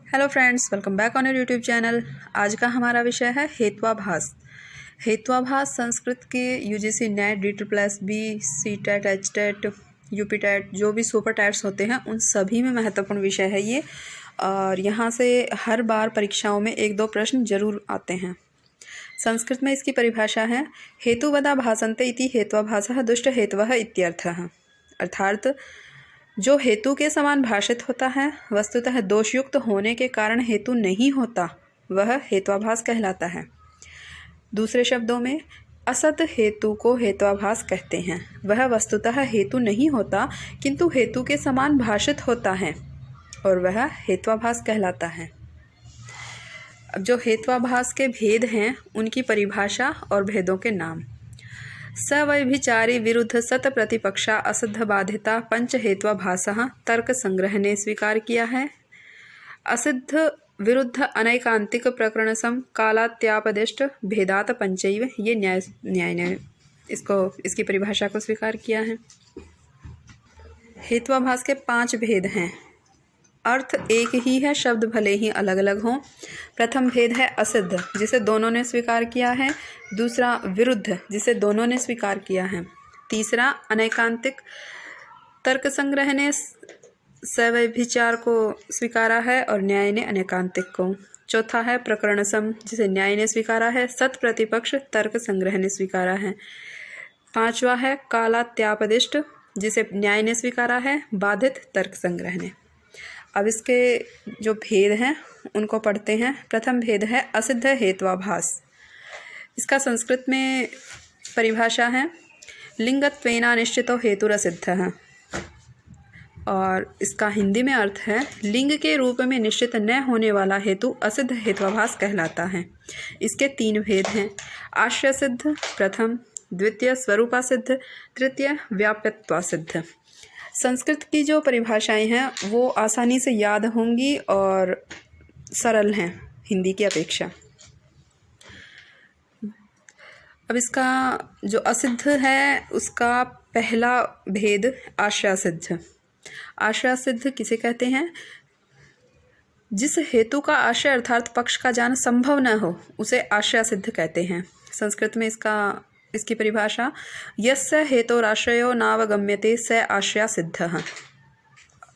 Hello friends, welcome back on your YouTube channel. आज का हमारा विषय है हेत्वाभास। हेत्वाभास संस्कृत के UGC net, DSSB, CTET, HTET, UPTET जो भी सुपर टैट्स होते हैं उन सभी में महत्वपूर्ण विषय है ये। और यहाँ से हर बार परीक्षाओं में 1-2 प्रश्न जरूर आते हैं। संस्कृत में इसकी परिभाषा है हेतुवदा भासन्ते इति हेत्वाभासः दुष्ट हेतवः इत्यर्थः। अर्थात जो हेतु के समान भाषित होता है, वस्तुतः दोषयुक्त होने के कारण हेतु नहीं होता, वह हेत्वाभास कहलाता है। दूसरे शब्दों में असत हेतु को हेत्वाभास कहते हैं। वह वस्तुतः हेतु नहीं होता किंतु हेतु के समान भाषित होता है और वह हेत्वाभास कहलाता है। अब जो हेत्वाभास के भेद हैं उनकी परिभाषा और भेदों के नाम। सवैभिचारी विरुद्ध सत प्रतिपक्षा असिद्ध बाधिता पंच हेत्वाभासः तर्क संग्रह ने स्वीकार किया है। असिद्ध विरुद्ध अनैकांतिक प्रकरणसम कालात्यापदिष्ट भेदात पंचैव, ये न्याय ने इसकी परिभाषा को स्वीकार किया है। हेत्वाभास के 5 भेद हैं। अर्थ एक ही है, शब्द भले ही अलग अलग हों। प्रथम भेद है असिद्ध, जिसे दोनों ने स्वीकार किया है। दूसरा विरुद्ध, जिसे दोनों ने स्वीकार किया है। तीसरा अनैकांतिक, तर्क संग्रह ने सवैभिचार को स्वीकारा है और न्याय ने अनैकांतिक को। चौथा है प्रकरणसम, जिसे न्याय ने स्वीकारा है। सत प्रतिपक्ष, तर्क संग्रह ने स्वीकारा है। पांचवा है कालात्यापदिष्ट, जिसे न्याय ने स्वीकारा है, बाधित तर्क संग्रह ने। अब इसके जो भेद हैं उनको पढ़ते हैं। प्रथम भेद है असिद्ध हेत्वाभास। इसका संस्कृत में परिभाषा है लिंगत्वेना निश्चितो हेतुरसिद्धः, और इसका हिंदी में अर्थ है लिंग के रूप में निश्चित न होने वाला हेतु असिद्ध हेत्वाभास कहलाता है। इसके 3 भेद हैं। आश्रय सिद्ध प्रथम, द्वितीय स्वरूपासिद्ध, तृतीय व्याप्यत्वासिद्ध। संस्कृत की जो परिभाषाएं हैं वो आसानी से याद होंगी और सरल हैं हिंदी की अपेक्षा। अब इसका जो असिद्ध है उसका पहला भेद आश्रयासिद्ध। आश्रयासिद्ध किसे कहते हैं? जिस हेतु का आश्रय अर्थात पक्ष का ज्ञान संभव न हो उसे आश्रयासिद्ध कहते हैं। संस्कृत में इसकी परिभाषा यस्य हेतोराश्रयो नावगम्यते स आश्रया सिद्धः।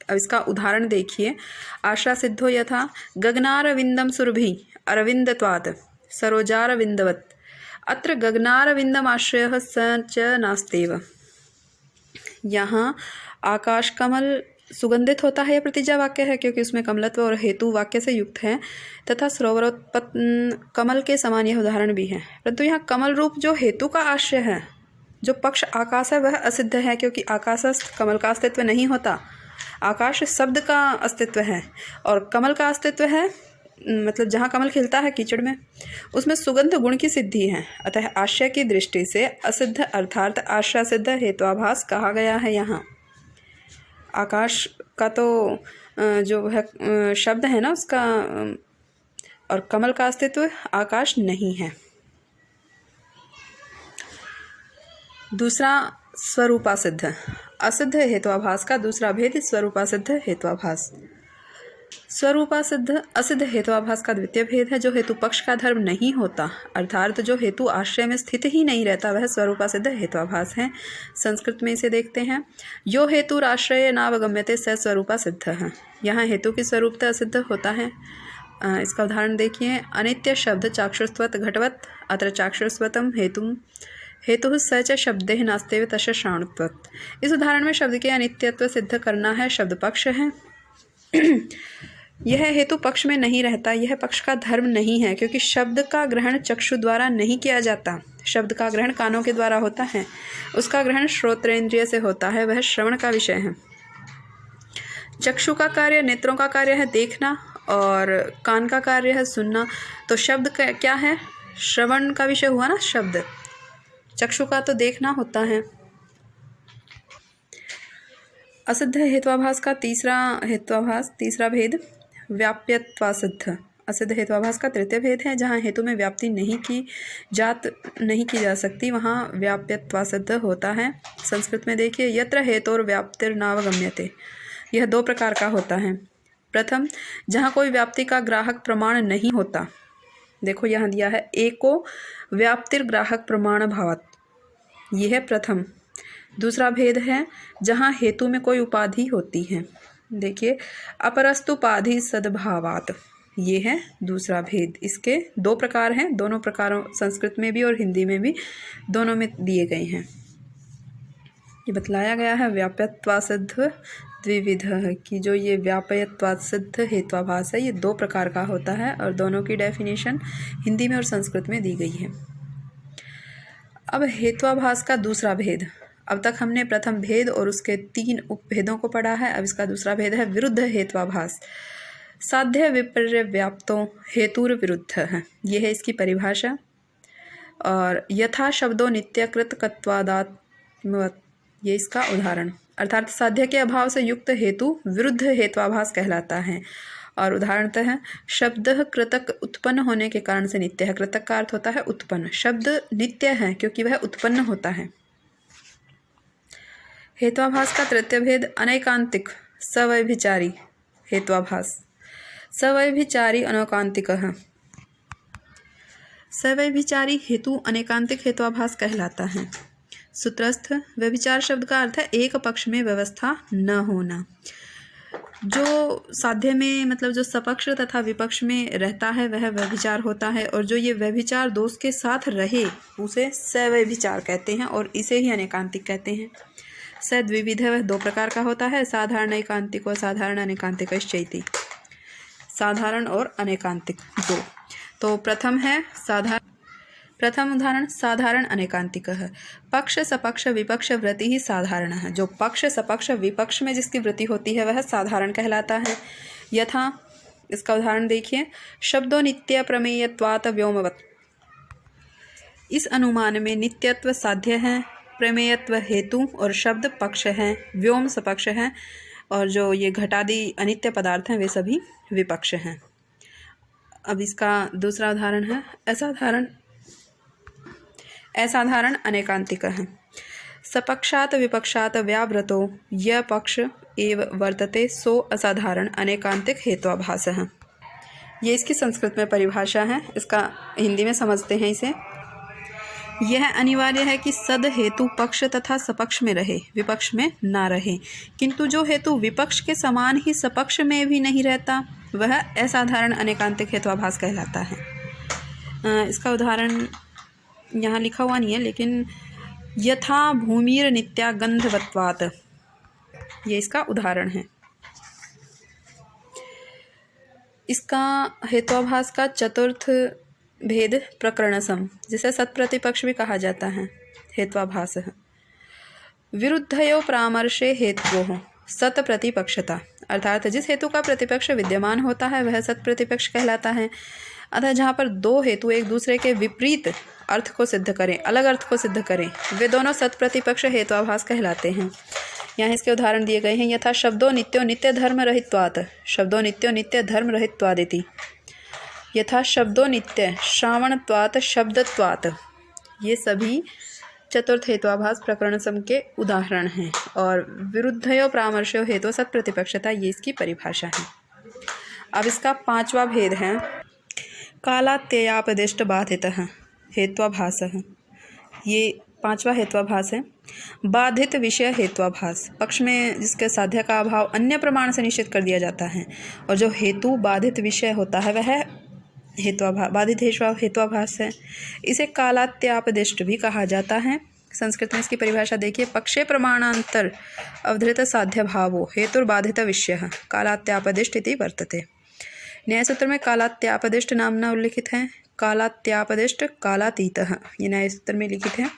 अब इसका उदाहरण देखिए। आश्रया सिद्धो यथा गगनारविंदम सुरभि अरविंदत्वात् सरोजारविंदवत् अत्र गगनारविंदम आश्रयः स च नास्तेव। यहाँ आकाश कमल सुगंधित होता है, यह प्रतिज्ञा वाक्य है क्योंकि उसमें कमलत्व और हेतु वाक्य से युक्त है, तथा सरोवरोत्पन्न कमल के समान यह उदाहरण भी है। परंतु यहाँ कमल रूप जो हेतु का आश्रय है, जो पक्ष आकाश है, वह असिद्ध है क्योंकि आकाशस्थ कमल का अस्तित्व नहीं होता। आकाश शब्द का अस्तित्व है और कमल का अस्तित्व है, मतलब जहाँ कमल खिलता है कीचड़ में, उसमें सुगंध गुण की सिद्धि है। अतः आश्रय की दृष्टि से असिद्ध अर्थात आश्रय सिद्ध हेत्वाभास कहा गया है। यहाँ आकाश का तो जो है शब्द है ना उसका, और कमल का अस्तित्व आकाश नहीं है। दूसरा स्वरूपासिद्ध। असिद्ध हेत्वाभास का दूसरा भेद स्वरूपासिद्ध हेत्वाभास। स्वरूपासिद्ध असिद्ध हेत्वाभास का द्वितीय भेद है जो हेतु पक्ष का धर्म नहीं होता, अर्थात जो हेतु आश्रय में स्थित ही नहीं रहता, वह स्वरूपासिद्ध हेत्वाभास है। संस्कृत में इसे देखते हैं। यो हेतुराश्रय नावगम्यते स स्वरूपासिद्धः। यहाँ हेतु की स्वरूपता असिद्ध होता है। इसका उदाहरण देखिए। अनित्य शब्द चाक्षुषत्वत् घटवत् अत्र चाक्षुषत्वं हेतु स च शब्देह नास्तेव तस्य श्रावणत्वत्। इस उदाहरण में शब्द के अनित्यत्व सिद्ध करना है, शब्द पक्ष है। यह हेतु पक्ष में नहीं रहता, यह पक्ष का धर्म नहीं है क्योंकि शब्द का ग्रहण चक्षु द्वारा नहीं किया जाता। शब्द का ग्रहण कानों के द्वारा होता है, उसका ग्रहण श्रोत्रेंद्रिय से होता है, वह श्रवण का विषय है। चक्षु का कार्य, नेत्रों का कार्य है देखना और कान का कार्य है सुनना। तो शब्द क्या है? श्रवण का विषय हुआ ना शब्द। चक्षु का तो देखना होता है। असिद्ध हेत्वाभास का तीसरा भेद व्याप्यत्वासिद्ध। असिद्ध हेत्वाभास का तृतीय भेद है जहाँ हेतु में व्याप्ति नहीं की जा सकती, वहाँ व्याप्यत्वासिद्ध होता है। संस्कृत में देखिए यत्र हेतोर व्याप्तिर्नावगम्यते, यह 2 प्रकार का होता है। प्रथम, जहाँ कोई व्याप्ति का ग्राहक प्रमाण नहीं होता। देखो यहाँ दिया है एको व्याप्तिर ग्राहक प्रमाण भावात्, ये है प्रथम। दूसरा भेद है जहाँ हेतु में कोई उपाधि होती है। देखिए अपरस्तुपाधि सद्भावात्, ये है दूसरा भेद। इसके दो प्रकार हैं, दोनों प्रकारों संस्कृत में भी और हिंदी में भी दोनों में दिए गए हैं। ये बतलाया गया है व्याप्यत्वासिद्ध द्विविध कि जो ये व्याप्यत्वासिद्ध हेत्वाभास है ये दो प्रकार का होता है और दोनों की डेफिनेशन हिंदी में और संस्कृत में दी गई है। अब हेत्वाभास का दूसरा भेद। अब तक हमने प्रथम भेद और उसके 3 उपभेदों को पढ़ा है। अब इसका दूसरा भेद है विरुद्ध हेत्वाभास। साध्य विपर्य व्याप्तो हेतुर विरुद्ध है, ये है इसकी परिभाषा। और यथा शब्दों नित्यकृत कत्वादात्मवत्, ये इसका उदाहरण। अर्थात साध्य के अभाव से युक्त हेतु विरुद्ध हेत्वाभास कहलाता है। और उदाहरणतः शब्द कृतक उत्पन्न होने के कारण से नित्य है। कृतक का अर्थ होता है उत्पन्न। शब्द नित्य है क्योंकि वह उत्पन्न होता है। हेत्वाभास का तृतीय भेद अनैकांतिक सवैभिचारी हेत्वाभास। सवैभिचारी अनैकांतिकः, सवैभिचारी हेतु अनैकांतिक हेत्वाभास कहलाता है। सूत्रस्थ, व्यभिचार शब्द का अर्थ है एक पक्ष में व्यवस्था न होना। जो साध्य में मतलब जो सपक्ष तथा विपक्ष में रहता है वह व्यभिचार होता है, और जो ये व्यभिचार दोष के साथ रहे उसे सवैभिचार कहते हैं और इसे ही अनैकांतिक कहते हैं। सद्विविध, वह 2 प्रकार का होता है, साधारण एकांतिक और साधारण अनैकांतिकश्चैति। साधारण और अनैकांतिक 2। तो प्रथम है प्रथम उदाहरण साधारण अनैकांतिकः। पक्ष सपक्ष विपक्ष वृत्ति ही साधारण है। जो पक्ष सपक्ष विपक्ष में जिसकी वृत्ति होती है वह साधारण कहलाता है। यथा, इसका उदाहरण देखिए, शब्दों नित्य प्रमेयत्वात् व्योमवत्। इस अनुमान में नित्यत्व साध्य है, प्रमेयत्व हेतु और शब्द पक्ष है, व्योम सपक्ष है, और जो ये घटादि अनित्य पदार्थ हैं वे सभी विपक्ष हैं। अब इसका दूसरा उदाहरण है असाधारण अनैकांतिक है। सपक्षात विपक्षात व्याव्रतो य पक्ष एव वर्तते सो असाधारण अनैकांतिक हेत्वाभास है। ये इसकी संस्कृत में परिभाषा है, इसका हिंदी में समझते हैं इसे। यह अनिवार्य है कि सद हेतु पक्ष तथा सपक्ष में रहे, विपक्ष में ना रहे, किंतु जो हेतु विपक्ष के समान ही सपक्ष में भी नहीं रहता वह असाधारण अनैकांतिक हेत्वाभास कहलाता है। इसका उदाहरण यहाँ लिखा हुआ नहीं है, लेकिन यथा भूमिर नित्या गंधवत्वात्, ये इसका उदाहरण है। इसका हेत्वाभास का चतुर्थ भेद प्रकरणसम, जिसे सत्प्रतिपक्ष भी कहा जाता है, हेत्वाभास है। विरुद्धयो परामर्शे हेतुओः सत प्रतिपक्षता, अर्थात जिस हेतु का प्रतिपक्ष विद्यमान होता है वह सत प्रतिपक्ष कहलाता है। अतः जहाँ पर 2 हेतु एक दूसरे के विपरीत अर्थ को सिद्ध करें, अलग अर्थ को सिद्ध करें, वे दोनों सत प्रतिपक्ष हेत्वाभास कहलाते हैं। यहाँ इसके उदाहरण दिए गए हैं। यथा शब्दों नित्यो नित्य धर्म रहित्वात्, शब्दों नित्यो नित्य धर्म रहित्वादिति। यथा शब्दों नित्य श्रावणत्वात् शब्दत्वात्, ये सभी चतुर्थ हेत्वाभास प्रकरण सम के उदाहरण हैं। और विरुद्धयो परामर्शयो हेतु सत प्रतिपक्षता, ये इसकी परिभाषा है। अब इसका 5वां भेद है कालात्ययापदिष्ट बाधितः हेत्वाभासः। ये 5वां हेत्वाभास है। बाधित विषय हेत्वाभास, पक्ष में जिसके साध्य का अभाव अन्य प्रमाण से निश्चित कर दिया जाता है, और जो हेतु बाधित विषय होता है वह बाधित हेत्वाभास है। इसे कालात्यापदिष्ट भी कहा जाता है। संस्कृत में इसकी परिभाषा देखिए, पक्षे प्रमाणांतर अवधृत साध्य भावो हेतुर्बाधित विषयः कालात्यापदिष्ट इति वर्तते। न्याय सूत्र में कालात्यापदिष्ट नामना उल्लिखित है। कालात्यापदिष्ट कालातीतः, ये न्याय सूत्र में लिखित है।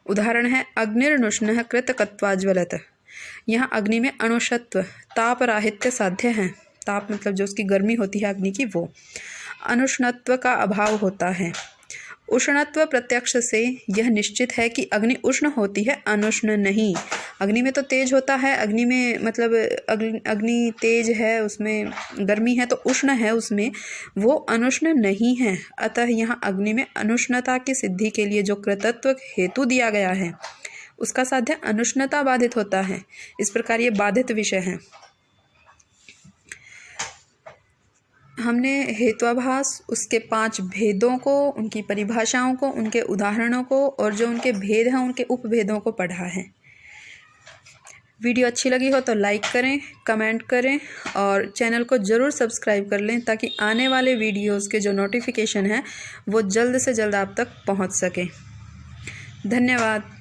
उदाहरण है अग्निर्नुष्णः कृतकत्वाज्वलत। यहाँ अग्नि में अणुषत्व तापराहित्य साध्य है। ताप मतलब जो उसकी गर्मी होती है अग्नि की, वो अनुष्णत्व का अभाव होता है। उष्णत्व प्रत्यक्ष से यह निश्चित है कि अग्नि उष्ण होती है, अनुष्ण नहीं। अग्नि में तो तेज होता है, अग्नि में मतलब अग्नि तेज है, उसमें गर्मी है तो उष्ण है उसमें, वो अनुष्ण नहीं है। अतः यहाँ अग्नि में अनुष्णता की सिद्धि के लिए जो कृतत्व हेतु दिया गया है उसका साध्य अनुष्णता बाधित होता है। इस प्रकार ये बाधित विषय है। हमने हेत्वाभास, उसके 5 भेदों को, उनकी परिभाषाओं को, उनके उदाहरणों को और जो उनके भेद हैं उनके उपभेदों को पढ़ा है। वीडियो अच्छी लगी हो तो लाइक करें, कमेंट करें और चैनल को ज़रूर सब्सक्राइब कर लें ताकि आने वाले वीडियोज़ के जो नोटिफिकेशन हैं वो जल्द से जल्द आप तक पहुंच सके। धन्यवाद।